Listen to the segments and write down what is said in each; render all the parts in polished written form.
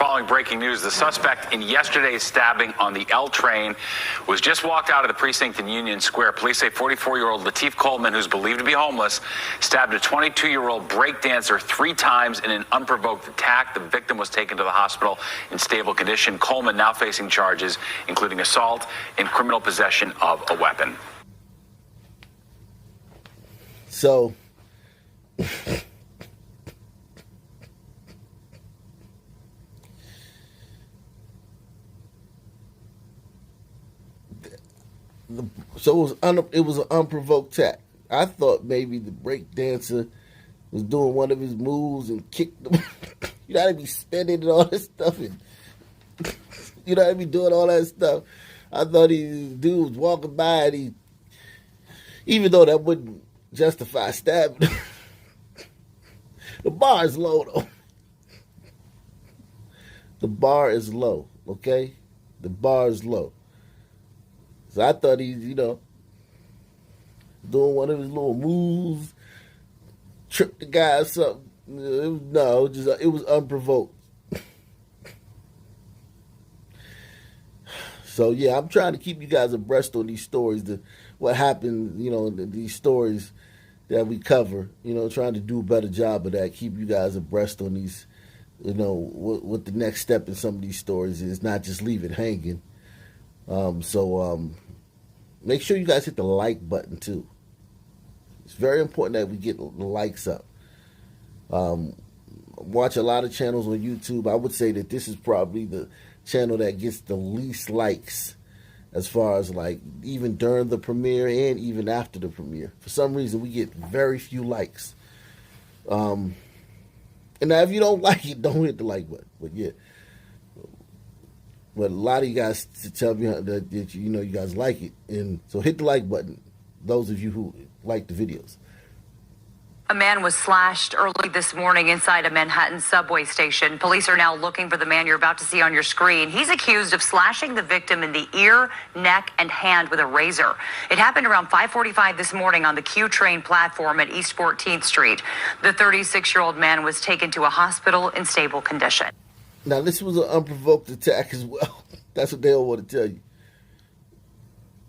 Following breaking news, the suspect in yesterday's stabbing on the L train was just walked out of the precinct in Union Square. Police say 44-year-old Lateef Coleman, who's believed to be homeless, stabbed a 22-year-old breakdancer 3 times in an unprovoked attack. The victim was taken to the hospital in stable condition. Coleman now facing charges, including assault and criminal possession of a weapon. So, it was an unprovoked attack. I thought maybe the break dancer was doing one of his moves and kicked him. You know how to be spinning and all this stuff, and you know how to be doing all that stuff. I thought dude was walking by and even though that wouldn't justify stabbing him. The bar is low though. The bar is low, okay? The bar is low. So I thought he's, doing one of his little moves, tripped the guy or something. It was unprovoked. So yeah, I'm trying to keep you guys abreast on these stories, what happened, these stories that we cover, trying to do a better job of that, keep you guys abreast on these, what the next step in some of these stories is, not just leave it hanging. Make sure you guys hit the like button too. It's very important that we get the likes up. Watch a lot of channels on YouTube. I would say that this is probably the channel that gets the least likes as far as like even during the premiere and even after the premiere. For some reason, we get very few likes. And now if you don't like it, don't hit the like button. But yeah. But a lot of you guys tell me that you guys like it. And so hit the like button, those of you who like the videos. A man was slashed early this morning inside a Manhattan subway station. Police are now looking for the man you're about to see on your screen. He's accused of slashing the victim in the ear, neck, and hand with a razor. It happened around 5:45 this morning on the Q train platform at East 14th Street. The 36-year-old man was taken to a hospital in stable condition. Now, this was an unprovoked attack as well. That's what they all want to tell you.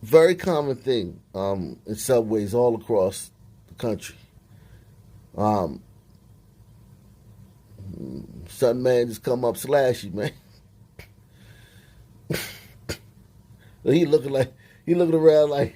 Very common thing in subways all across the country. Some man just come up slash you, man. He looking around like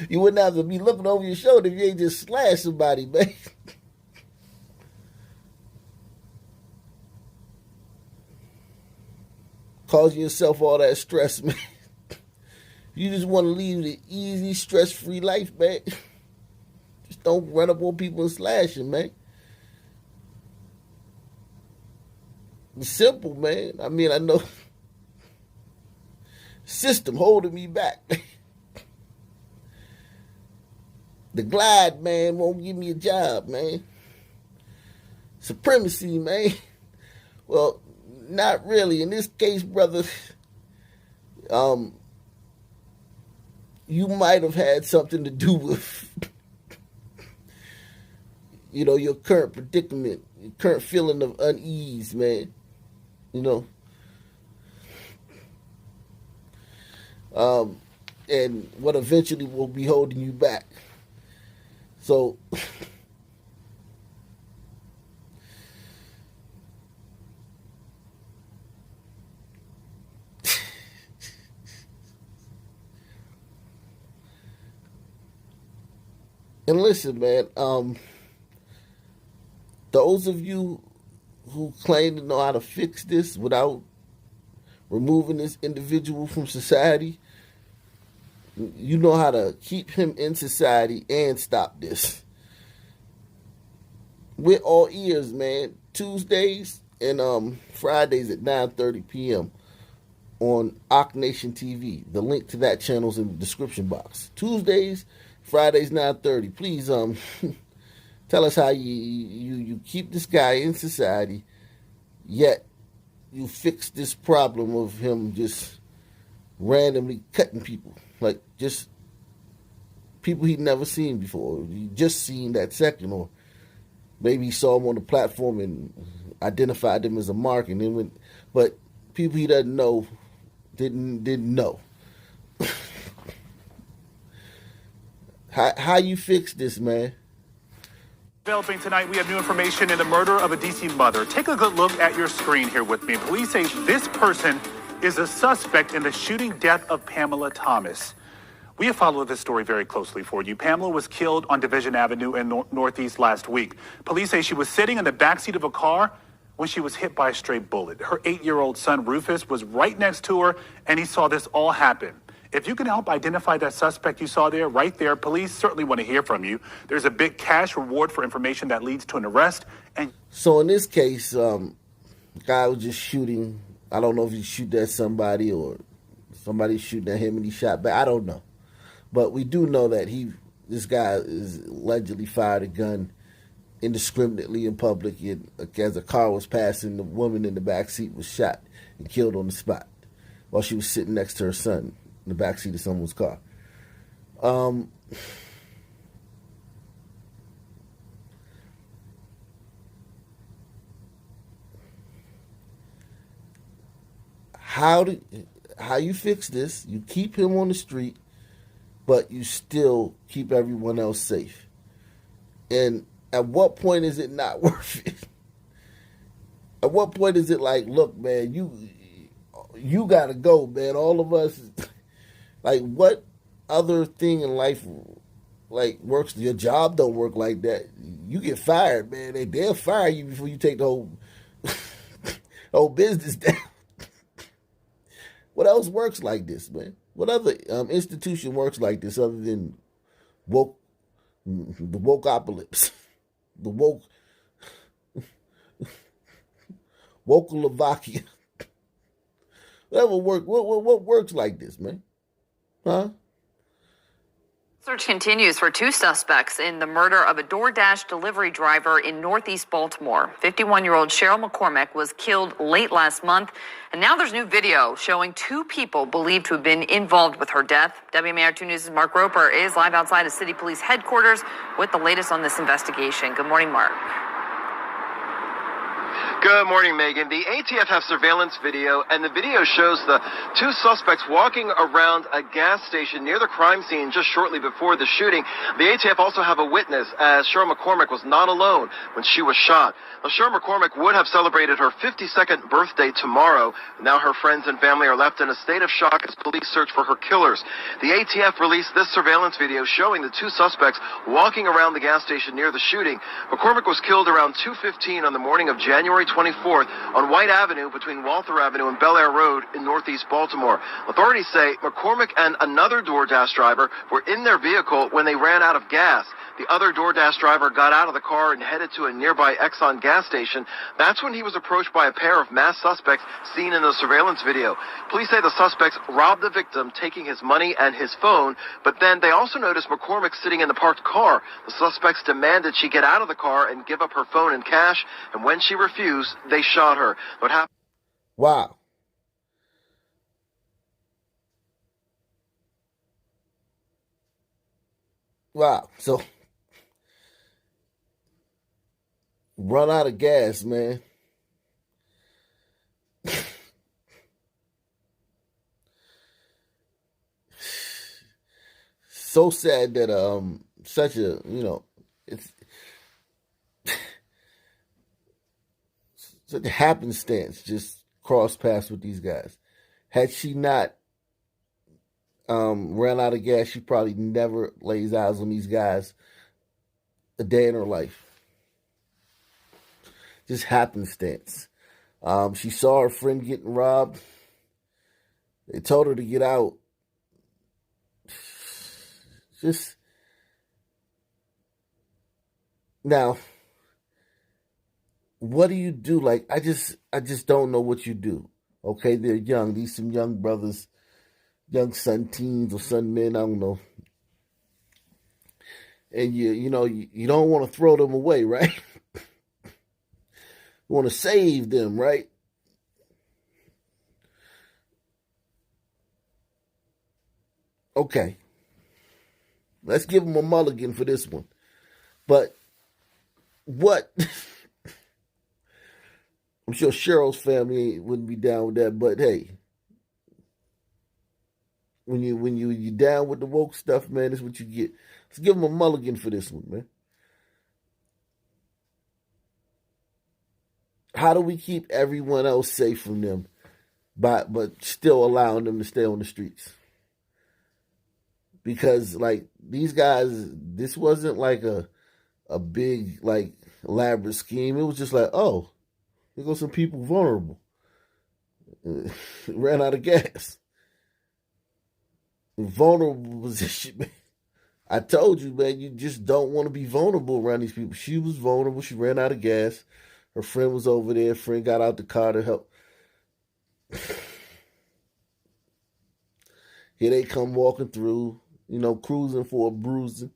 you wouldn't have to be looking over your shoulder if you ain't just slash somebody, man. Causing yourself all that stress, man. You just want to live the easy, stress-free life, man. Just don't run up on people and slash them, man. It's simple, man. I mean, I know system holding me back. The glide, man, won't give me a job, man. Supremacy, man. Well, not really. In this case, brother, you might have had something to do with, your current predicament, your current feeling of unease, man. And what eventually will be holding you back. So, and listen, man, those of you who claim to know how to fix this without removing this individual from society, you know how to keep him in society and stop this. We're all ears, man. Tuesdays and Fridays at 9:30 p.m. on Ock Nation TV. The link to that channel's in the description box. Tuesdays, Fridays, 9:30. Please tell us how you keep this guy in society, yet you fix this problem of him just randomly cutting people. Like, just people he'd never seen before. You just seen that second, or Maybe he saw him on the platform and identified him as a mark, and then but people he doesn't know didn't know. How you fix this, man? Developing tonight, we have new information in the murder of a D.C. mother. Take a good look at your screen here with me. Police say this person is a suspect in the shooting death of Pamela Thomas. We have followed this story very closely for you. Pamela was killed on Division Avenue in Northeast last week. Police say she was sitting in the backseat of a car when she was hit by a stray bullet. Her 8-year-old son, Rufus, was right next to her, and he saw this all happen. If you can help identify that suspect you saw there, right there, police certainly want to hear from you. There's a big cash reward for information that leads to an arrest. And so in this case, the guy was just shooting. I don't know if he shoot at somebody or somebody shooting at him and he shot back. I don't know. But we do know that this guy is allegedly fired a gun indiscriminately in public. As a car was passing, the woman in the back seat was shot and killed on the spot while she was sitting next to her son in the backseat of someone's car. How you fix this? You keep him on the street, but you still keep everyone else safe. And at what point is it not worth it? At what point is it like, look, man, you gotta go, man. All of us. Like, what other thing in life, like, works? Your job don't work like that. You get fired, man. They'll fire you before you take the whole business down. What else works like this, man? What other institution works like this other than the wokeopolis, the Wokolovakia? Whatever what works like this, man? Huh? Search continues for two suspects in the murder of a DoorDash delivery driver in Northeast Baltimore. 51-year-old Cheryl McCormick was killed late last month, and now there's new video showing two people believed to have been involved with her death. WMAR 2 News' Mark Roper is live outside of City Police headquarters with the latest on this investigation. Good morning, Mark. Good morning, Megan. The ATF have surveillance video, and the video shows the two suspects walking around a gas station near the crime scene just shortly before the shooting. The ATF also have a witness, as Cheryl McCormick was not alone when she was shot. Now, Cheryl McCormick would have celebrated her 52nd birthday tomorrow. Now her friends and family are left in a state of shock as police search for her killers. The ATF released this surveillance video showing the two suspects walking around the gas station near the shooting. McCormick was killed around 2:15 on the morning of January 24th on White Avenue between Walther Avenue and Bel Air Road in Northeast Baltimore. Authorities say McCormick and another DoorDash driver were in their vehicle when they ran out of gas. The other DoorDash driver got out of the car and headed to a nearby Exxon gas station. That's when he was approached by a pair of masked suspects seen in the surveillance video. Police say the suspects robbed the victim, taking his money and his phone, but then they also noticed McCormick sitting in the parked car. The suspects demanded she get out of the car and give up her phone and cash, and when she refused, they shot her. What happened? Wow. Wow. So, run out of gas, man. So sad that such a, it's such a happenstance just crossed paths with these guys. Had she not ran out of gas, she probably never lays eyes on these guys a day in her life. Just happenstance. She saw her friend getting robbed. They told her to get out. Just now, what do you do? Like, I just don't know what you do. Okay, they're young. These some young brothers, young son teens or son men, I don't know. And you don't want to throw them away, right? You want to save them, right? Okay. Let's give them a mulligan for this one. But what? I'm sure Cheryl's family wouldn't be down with that, but hey, when you down with the woke stuff, man, that's what you get. Let's give them a mulligan for this one, man. How do we keep everyone else safe from them, but still allowing them to stay on the streets? Because like these guys, this wasn't like a big like elaborate scheme. It was just like, oh, here go some people vulnerable. Ran out of gas. Vulnerable position, man. I told you, man, you just don't want to be vulnerable around these people. She was vulnerable. She ran out of gas. Her friend was over there. Friend got out the car to help. Here they come walking through, cruising for a bruising.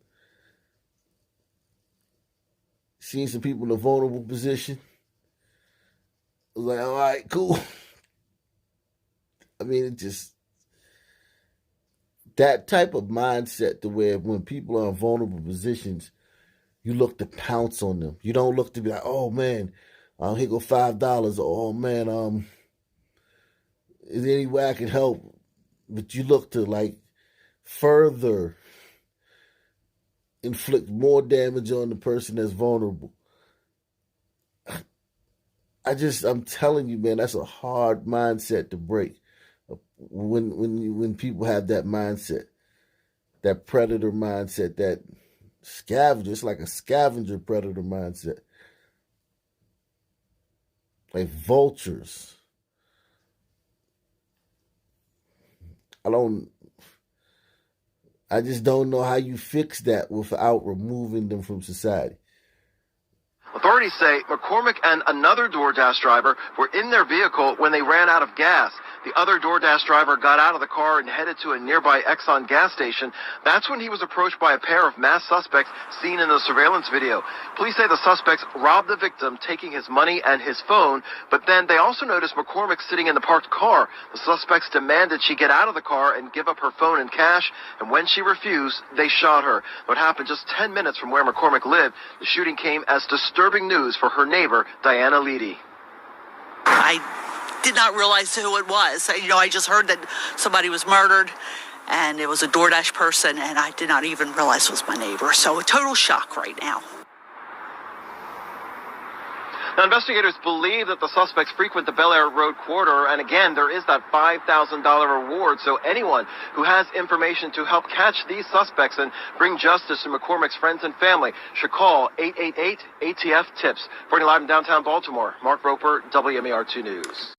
Seeing some people in a vulnerable position. I was like, all right, cool. I mean, it just, that type of mindset to where when people are in vulnerable positions, you look to pounce on them. You don't look to be like, oh man, here go $5. Or, oh man, is there any way I can help? But you look to like further inflict more damage on the person that's vulnerable. I'm telling you, man, that's a hard mindset to break. When people have that mindset, that predator mindset, that scavenger, it's like a scavenger predator mindset. Like vultures. I just don't know how you fix that without removing them from society. Authorities say McCormick and another DoorDash driver were in their vehicle when they ran out of gas. The other DoorDash driver got out of the car and headed to a nearby Exxon gas station. That's when he was approached by a pair of masked suspects seen in the surveillance video. Police say the suspects robbed the victim, taking his money and his phone, but then they also noticed McCormick sitting in the parked car. The suspects demanded she get out of the car and give up her phone and cash, and when she refused, they shot her. What happened just 10 minutes from where McCormick lived. The shooting came as disturbing news for her neighbor, Diana Leedy. I did not realize who it was. I just heard that somebody was murdered, and it was a DoorDash person, and I did not even realize it was my neighbor. So a total shock right now. Now, investigators believe that the suspects frequent the Bel Air Road corridor, and again, there is that $5,000 reward. So anyone who has information to help catch these suspects and bring justice to McCormick's friends and family should call 888-ATF-TIPS. Reporting live in downtown Baltimore, Mark Roper, WMAR 2 News.